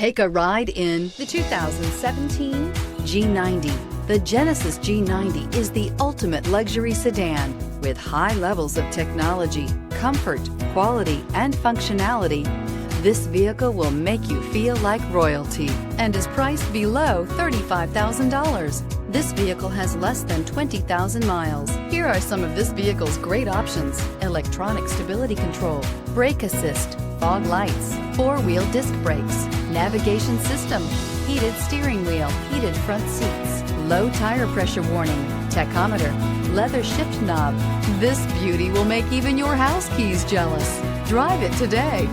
Take a ride in the 2017 G90. The Genesis G90 is the ultimate luxury sedan with high levels of technology, comfort, quality, and functionality. This vehicle will make you feel like royalty and is priced below $35,000. This vehicle has less than 20,000 miles. Here are some of this vehicle's great options: electronic stability control, brake assist, fog lights, four-wheel disc brakes, navigation system, heated steering wheel, heated front seats, low tire pressure warning, tachometer, leather shift knob. This beauty will make even your house keys jealous. Drive it today.